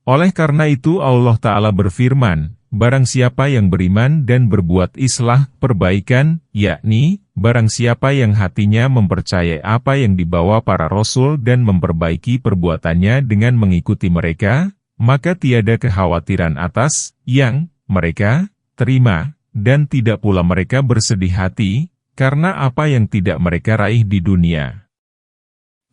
Oleh karena itu Allah Ta'ala berfirman, barang siapa yang beriman dan berbuat islah, perbaikan, yakni, barang siapa yang hatinya mempercayai apa yang dibawa para rasul dan memperbaiki perbuatannya dengan mengikuti mereka, maka tiada kekhawatiran atas yang mereka terima, dan tidak pula mereka bersedih hati, karena apa yang tidak mereka raih di dunia.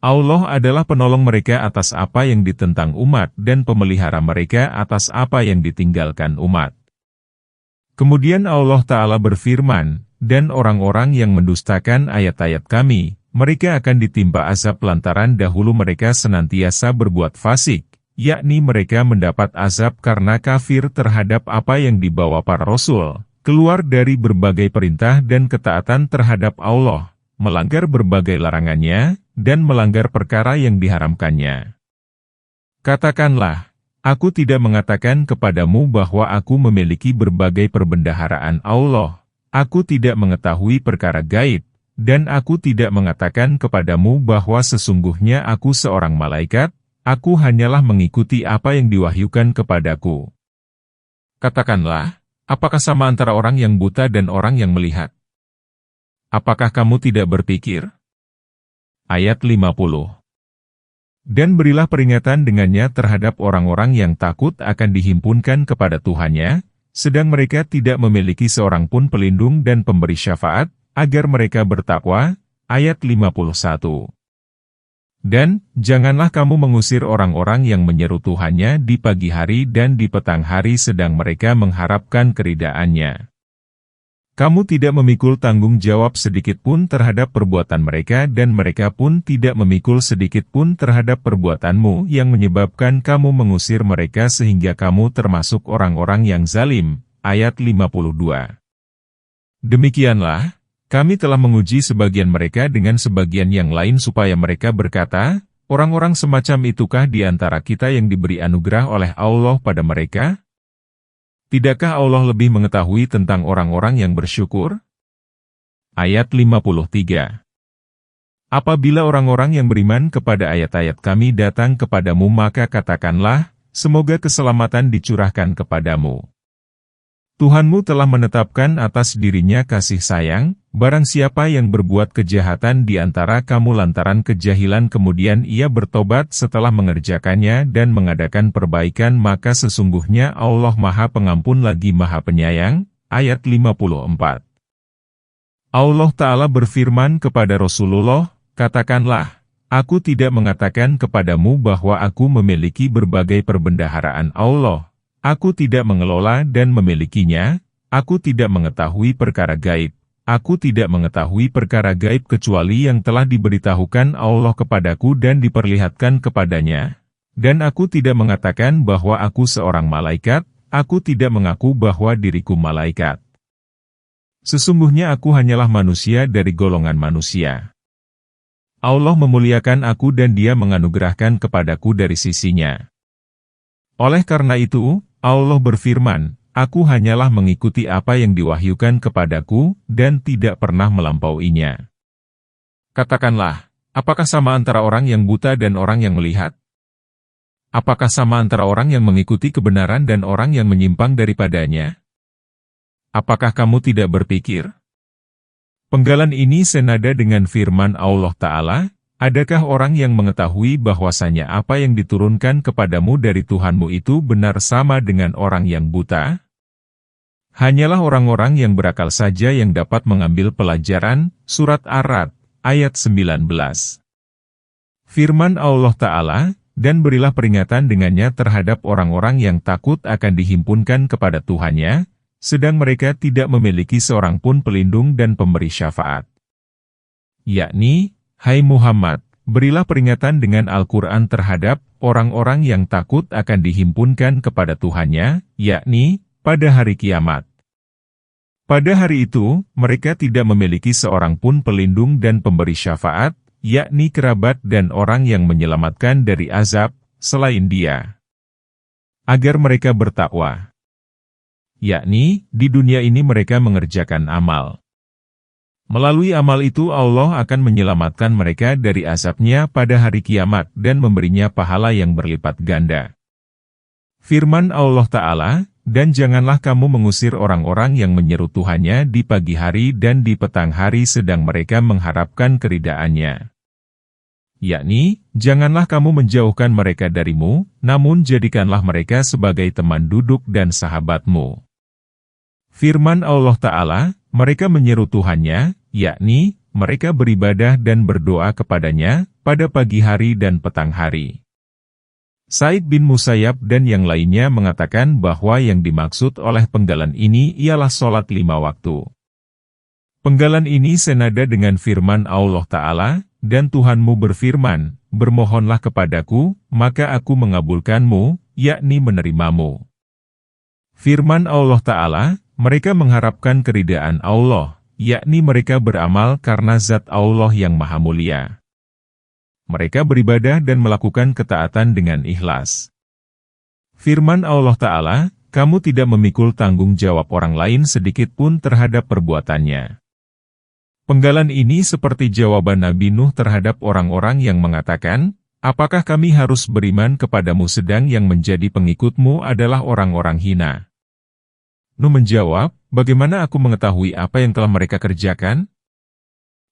Allah adalah penolong mereka atas apa yang ditentang umat dan pemelihara mereka atas apa yang ditinggalkan umat. Kemudian Allah Ta'ala berfirman, dan orang-orang yang mendustakan ayat-ayat kami, mereka akan ditimpa azab lantaran dahulu mereka senantiasa berbuat fasik, yakni mereka mendapat azab karena kafir terhadap apa yang dibawa para rasul, keluar dari berbagai perintah dan ketaatan terhadap Allah, melanggar berbagai larangannya, dan melanggar perkara yang diharamkannya. Katakanlah, aku tidak mengatakan kepadamu bahwa aku memiliki berbagai perbendaharaan Allah, aku tidak mengetahui perkara gaib, dan aku tidak mengatakan kepadamu bahwa sesungguhnya aku seorang malaikat, aku hanyalah mengikuti apa yang diwahyukan kepadaku. Katakanlah, apakah sama antara orang yang buta dan orang yang melihat? Apakah kamu tidak berpikir? Ayat 50. Dan berilah peringatan dengannya terhadap orang-orang yang takut akan dihimpunkan kepada Tuhannya, sedang mereka tidak memiliki seorang pun pelindung dan pemberi syafaat, agar mereka bertakwa. Ayat 51. Dan, janganlah kamu mengusir orang-orang yang menyeru Tuhannya di pagi hari dan di petang hari sedang mereka mengharapkan keridaannya. Kamu tidak memikul tanggung jawab sedikit pun terhadap perbuatan mereka dan mereka pun tidak memikul sedikit pun terhadap perbuatanmu yang menyebabkan kamu mengusir mereka sehingga kamu termasuk orang-orang yang zalim. Ayat 52. Demikianlah, kami telah menguji sebagian mereka dengan sebagian yang lain supaya mereka berkata, orang-orang semacam itukah di antara kita yang diberi anugerah oleh Allah pada mereka? Tidakkah Allah lebih mengetahui tentang orang-orang yang bersyukur? Ayat 53. Apabila orang-orang yang beriman kepada ayat-ayat kami datang kepadamu maka katakanlah, semoga keselamatan dicurahkan kepadamu. Tuhanmu telah menetapkan atas dirinya kasih sayang, barang siapa yang berbuat kejahatan di antara kamu lantaran kejahilan kemudian ia bertobat setelah mengerjakannya dan mengadakan perbaikan maka sesungguhnya Allah Maha Pengampun lagi Maha Penyayang. Ayat 54. Allah Ta'ala berfirman kepada Rasulullah, katakanlah, aku tidak mengatakan kepadamu bahwa aku memiliki berbagai perbendaharaan Allah. Aku tidak mengelola dan memilikinya, aku tidak mengetahui perkara gaib. Aku tidak mengetahui perkara gaib kecuali yang telah diberitahukan Allah kepadaku dan diperlihatkan kepadanya. Dan aku tidak mengatakan bahwa aku seorang malaikat, aku tidak mengaku bahwa diriku malaikat. Sesungguhnya aku hanyalah manusia dari golongan manusia. Allah memuliakan aku dan Dia menganugerahkan kepadaku dari sisinya. Oleh karena itu, Allah berfirman, aku hanyalah mengikuti apa yang diwahyukan kepadaku, dan tidak pernah melampauinya. Katakanlah, apakah sama antara orang yang buta dan orang yang melihat? Apakah sama antara orang yang mengikuti kebenaran dan orang yang menyimpang daripadanya? Apakah kamu tidak berpikir? Penggalan ini senada dengan firman Allah Ta'ala, adakah orang yang mengetahui bahwasanya apa yang diturunkan kepadamu dari Tuhanmu itu benar sama dengan orang yang buta? Hanyalah orang-orang yang berakal saja yang dapat mengambil pelajaran. Surat Ar-Ra'd, ayat 19. Firman Allah Ta'ala, dan berilah peringatan dengannya terhadap orang-orang yang takut akan dihimpunkan kepada Tuhannya, sedang mereka tidak memiliki seorang pun pelindung dan pemberi syafaat. Yakni, hai Muhammad, berilah peringatan dengan Al-Quran terhadap orang-orang yang takut akan dihimpunkan kepada Tuhannya, yakni, pada hari kiamat. Pada hari itu, mereka tidak memiliki seorang pun pelindung dan pemberi syafaat, yakni kerabat dan orang yang menyelamatkan dari azab, selain Dia. Agar mereka bertakwa. Yakni, di dunia ini mereka mengerjakan amal. Melalui amal itu Allah akan menyelamatkan mereka dari azabnya pada hari kiamat dan memberinya pahala yang berlipat ganda. Firman Allah Ta'ala, dan janganlah kamu mengusir orang-orang yang menyeru Tuhannya di pagi hari dan di petang hari sedang mereka mengharapkan keridaannya. Yakni, janganlah kamu menjauhkan mereka darimu, namun jadikanlah mereka sebagai teman duduk dan sahabatmu. Firman Allah Ta'ala, mereka menyeru Tuhannya, yakni, mereka beribadah dan berdoa kepadanya, pada pagi hari dan petang hari. Said bin Musayyab dan yang lainnya mengatakan bahwa yang dimaksud oleh penggalan ini ialah sholat 5 waktu. Penggalan ini senada dengan firman Allah Ta'ala, dan Tuhanmu berfirman, bermohonlah kepadaku, maka aku mengabulkanmu, yakni menerimamu. Firman Allah Ta'ala, mereka mengharapkan keridaan Allah, yakni mereka beramal karena zat Allah yang maha mulia. Mereka beribadah dan melakukan ketaatan dengan ikhlas. Firman Allah Ta'ala, kamu tidak memikul tanggung jawab orang lain sedikit pun terhadap perbuatannya. Penggalan ini seperti jawaban Nabi Nuh terhadap orang-orang yang mengatakan, apakah kami harus beriman kepadamu sedang yang menjadi pengikutmu adalah orang-orang hina? Nuh menjawab, bagaimana aku mengetahui apa yang telah mereka kerjakan?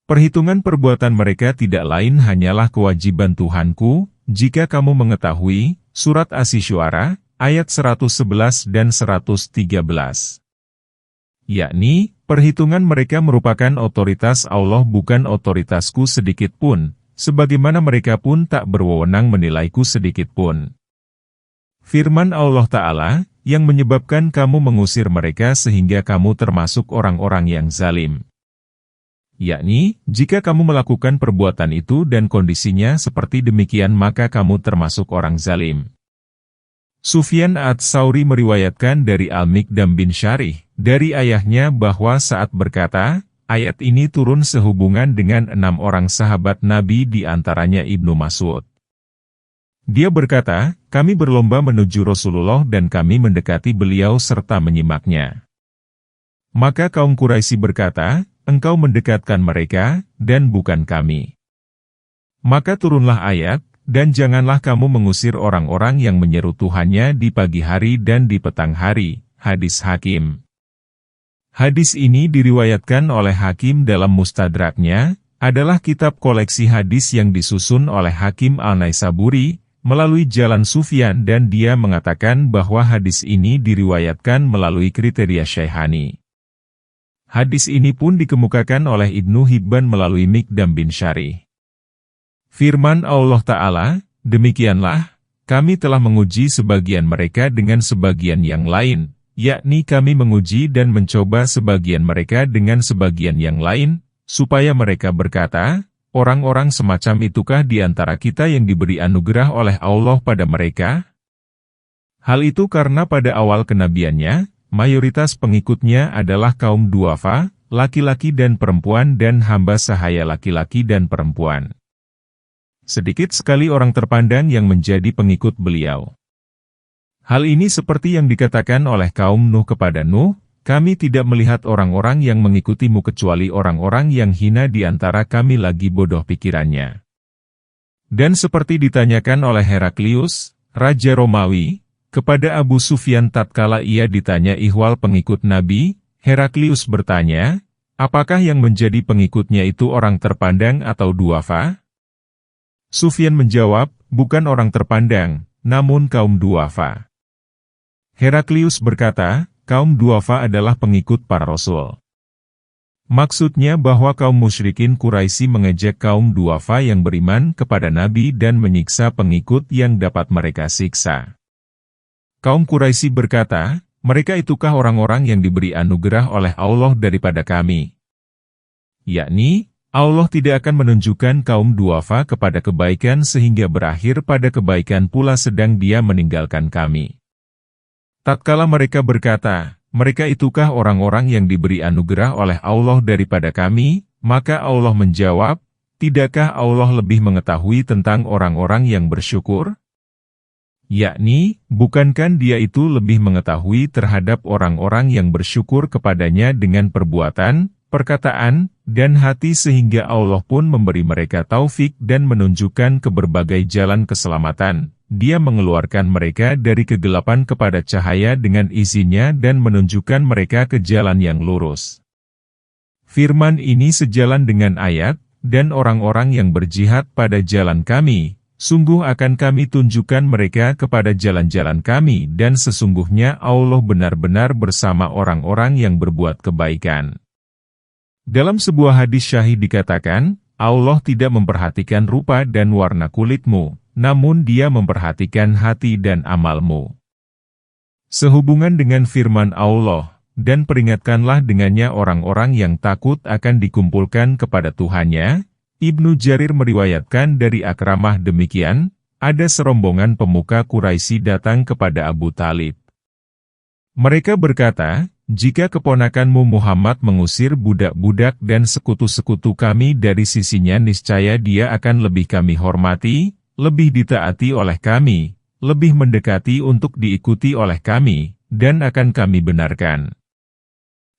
Perhitungan perbuatan mereka tidak lain hanyalah kewajiban Tuhanku, jika kamu mengetahui. Surat Asy-Syu'ara, ayat 111 dan 113. Yakni, perhitungan mereka merupakan otoritas Allah bukan otoritasku sedikit pun, sebagaimana mereka pun tak berwenang menilaiku sedikit pun. Firman Allah Ta'ala, yang menyebabkan kamu mengusir mereka sehingga kamu termasuk orang-orang yang zalim. Yakni, jika kamu melakukan perbuatan itu dan kondisinya seperti demikian maka kamu termasuk orang zalim. Sufyan ats-Tsauri meriwayatkan dari Al-Miqdam bin Syarih, dari ayahnya bahwa saat berkata, ayat ini turun sehubungan dengan 6 orang sahabat Nabi di antaranya Ibnu Mas'ud. Dia berkata, kami berlomba menuju Rasulullah dan kami mendekati beliau serta menyimaknya. Maka kaum Quraisy berkata, engkau mendekatkan mereka, dan bukan kami. Maka turunlah ayat, dan janganlah kamu mengusir orang-orang yang menyeru Tuhannya di pagi hari dan di petang hari. Hadis Hakim. Hadis ini diriwayatkan oleh Hakim dalam Mustadraknya, adalah kitab koleksi hadis yang disusun oleh Hakim Al-Naisaburi, melalui jalan Sufyan dan dia mengatakan bahwa hadis ini diriwayatkan melalui kriteria Syaikhani. Hadis ini pun dikemukakan oleh Ibnu Hibban melalui Miqdam bin Syarih. Firman Allah Ta'ala, demikianlah, kami telah menguji sebagian mereka dengan sebagian yang lain, yakni kami menguji dan mencoba sebagian mereka dengan sebagian yang lain, supaya mereka berkata, orang-orang semacam itukah di antara kita yang diberi anugerah oleh Allah pada mereka? Hal itu karena pada awal kenabiannya, mayoritas pengikutnya adalah kaum duafa, laki-laki dan perempuan dan hamba sahaya laki-laki dan perempuan. Sedikit sekali orang terpandang yang menjadi pengikut beliau. Hal ini seperti yang dikatakan oleh kaum Nuh kepada Nuh, kami tidak melihat orang-orang yang mengikutimu kecuali orang-orang yang hina di antara kami lagi bodoh pikirannya. Dan seperti ditanyakan oleh Heraklius, Raja Romawi, kepada Abu Sufyan tatkala ia ditanya ihwal pengikut Nabi, Heraklius bertanya, apakah yang menjadi pengikutnya itu orang terpandang atau duafa? Sufyan menjawab, bukan orang terpandang, namun kaum duafa. Heraklius berkata, kaum duafa adalah pengikut para rasul. Maksudnya bahwa kaum musyrikin Quraisy mengejek kaum duafa yang beriman kepada Nabi dan menyiksa pengikut yang dapat mereka siksa. Kaum Quraisy berkata, mereka itukah orang-orang yang diberi anugerah oleh Allah daripada kami? Yakni, Allah tidak akan menunjukkan kaum duafa kepada kebaikan sehingga berakhir pada kebaikan pula sedang dia meninggalkan kami. Tatkala mereka berkata, mereka itukah orang-orang yang diberi anugerah oleh Allah daripada kami, maka Allah menjawab, tidakkah Allah lebih mengetahui tentang orang-orang yang bersyukur? Yakni, bukankah dia itu lebih mengetahui terhadap orang-orang yang bersyukur kepadanya dengan perbuatan, perkataan, dan hati sehingga Allah pun memberi mereka taufik dan menunjukkan ke berbagai jalan keselamatan. Dia mengeluarkan mereka dari kegelapan kepada cahaya dengan izinnya dan menunjukkan mereka ke jalan yang lurus. Firman ini sejalan dengan ayat, dan orang-orang yang berjihad pada jalan kami, sungguh akan kami tunjukkan mereka kepada jalan-jalan kami dan sesungguhnya Allah benar-benar bersama orang-orang yang berbuat kebaikan. Dalam sebuah hadis syahih dikatakan, Allah tidak memperhatikan rupa dan warna kulitmu, namun dia memperhatikan hati dan amalmu. Sehubungan dengan firman Allah, dan peringatkanlah dengannya orang-orang yang takut akan dikumpulkan kepada Tuhannya, Ibnu Jarir meriwayatkan dari Akramah demikian, ada serombongan pemuka Quraisy datang kepada Abu Talib. Mereka berkata, jika keponakanmu Muhammad mengusir budak-budak dan sekutu-sekutu kami dari sisinya niscaya dia akan lebih kami hormati, lebih ditaati oleh kami, lebih mendekati untuk diikuti oleh kami, dan akan kami benarkan.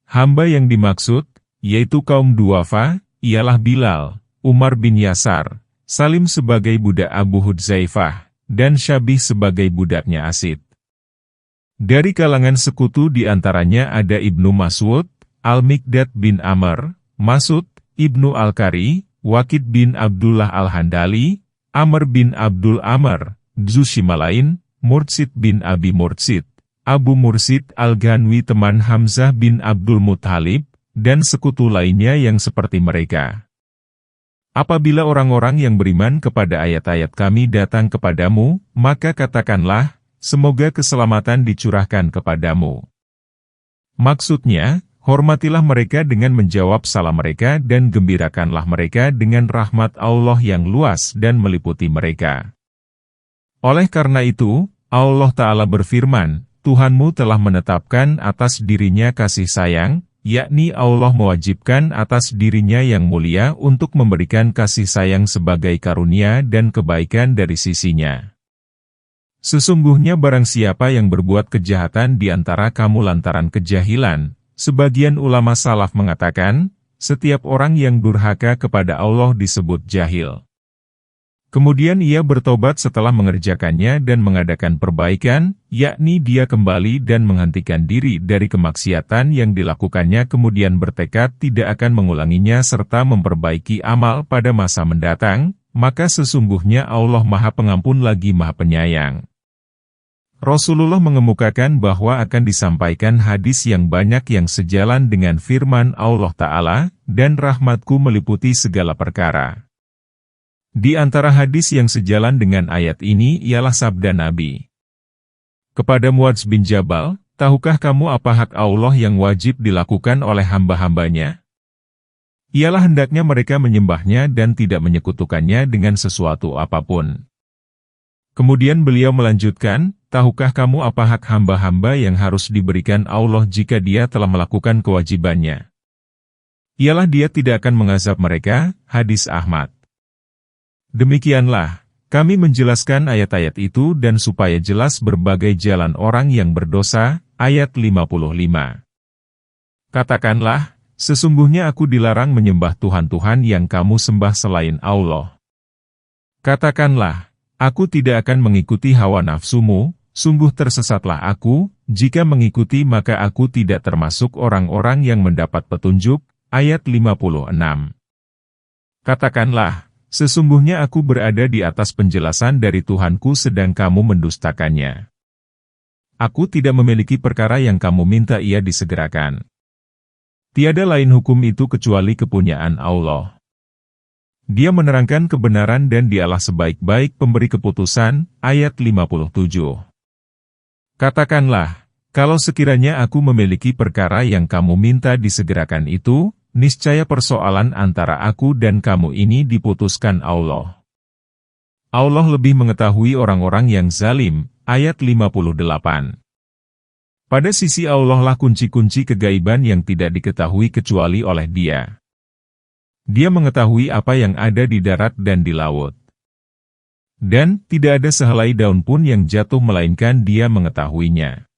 Hamba yang dimaksud, yaitu kaum duafa, ialah Bilal, Umar bin Yasar, Salim sebagai budak Abu Hudzaifah, dan Syabih sebagai budaknya Asid. Dari kalangan sekutu di antaranya ada Ibnu Mas'ud, Al-Miqdad bin Amr, Mas'ud, Ibnu Al-Qari, Waqid bin Abdullah Al-Handali, Amr bin Abdul Amr, Dzushimalain, Mursid bin Abi Mursid, Abu Mursid Al-Ghanwi teman Hamzah bin Abdul Muthalib, dan sekutu lainnya yang seperti mereka. Apabila orang-orang yang beriman kepada ayat-ayat kami datang kepadamu, maka katakanlah, semoga keselamatan dicurahkan kepadamu. Maksudnya, hormatilah mereka dengan menjawab salam mereka dan gembirakanlah mereka dengan rahmat Allah yang luas dan meliputi mereka. Oleh karena itu, Allah Ta'ala berfirman, Tuhanmu telah menetapkan atas dirinya kasih sayang, yakni Allah mewajibkan atas dirinya yang mulia untuk memberikan kasih sayang sebagai karunia dan kebaikan dari sisinya. Sesungguhnya barang siapa yang berbuat kejahatan di antara kamu lantaran kejahilan, sebagian ulama salaf mengatakan, setiap orang yang durhaka kepada Allah disebut jahil. Kemudian ia bertobat setelah mengerjakannya dan mengadakan perbaikan, yakni dia kembali dan menghentikan diri dari kemaksiatan yang dilakukannya kemudian bertekad tidak akan mengulanginya serta memperbaiki amal pada masa mendatang, maka sesungguhnya Allah Maha Pengampun lagi Maha Penyayang. Rasulullah mengemukakan bahwa akan disampaikan hadis yang banyak yang sejalan dengan firman Allah Ta'ala, dan rahmatku meliputi segala perkara. Di antara hadis yang sejalan dengan ayat ini ialah sabda Nabi kepada Muadz bin Jabal, tahukah kamu apa hak Allah yang wajib dilakukan oleh hamba-hambanya? Ialah hendaknya mereka menyembahnya dan tidak menyekutukannya dengan sesuatu apapun. Kemudian beliau melanjutkan, tahukah kamu apa hak hamba-hamba yang harus diberikan Allah jika dia telah melakukan kewajibannya? Ialah dia tidak akan mengazab mereka, hadis Ahmad. Demikianlah, kami menjelaskan ayat-ayat itu dan supaya jelas berbagai jalan orang yang berdosa, ayat 55. Katakanlah, sesungguhnya aku dilarang menyembah Tuhan-Tuhan yang kamu sembah selain Allah. Katakanlah, aku tidak akan mengikuti hawa nafsumu, sungguh tersesatlah aku, jika mengikuti maka aku tidak termasuk orang-orang yang mendapat petunjuk, ayat 56. Katakanlah, sesungguhnya aku berada di atas penjelasan dari Tuhanku sedang kamu mendustakannya. Aku tidak memiliki perkara yang kamu minta ia disegerakan. Tiada lain hukum itu kecuali kepunyaan Allah. Dia menerangkan kebenaran dan dialah sebaik-baik pemberi keputusan, ayat 57. Katakanlah, kalau sekiranya aku memiliki perkara yang kamu minta disegerakan itu, niscaya persoalan antara aku dan kamu ini diputuskan Allah. Allah lebih mengetahui orang-orang yang zalim, ayat 58. Pada sisi Allah lah kunci-kunci kegaiban yang tidak diketahui kecuali oleh Dia. Dia mengetahui apa yang ada di darat dan di laut. Dan tidak ada sehelai daun pun yang jatuh melainkan Dia mengetahuinya.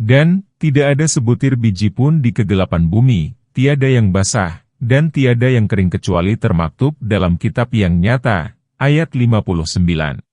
Dan tidak ada sebutir biji pun di kegelapan bumi, tiada yang basah, dan tiada yang kering kecuali termaktub dalam kitab yang nyata, ayat 59.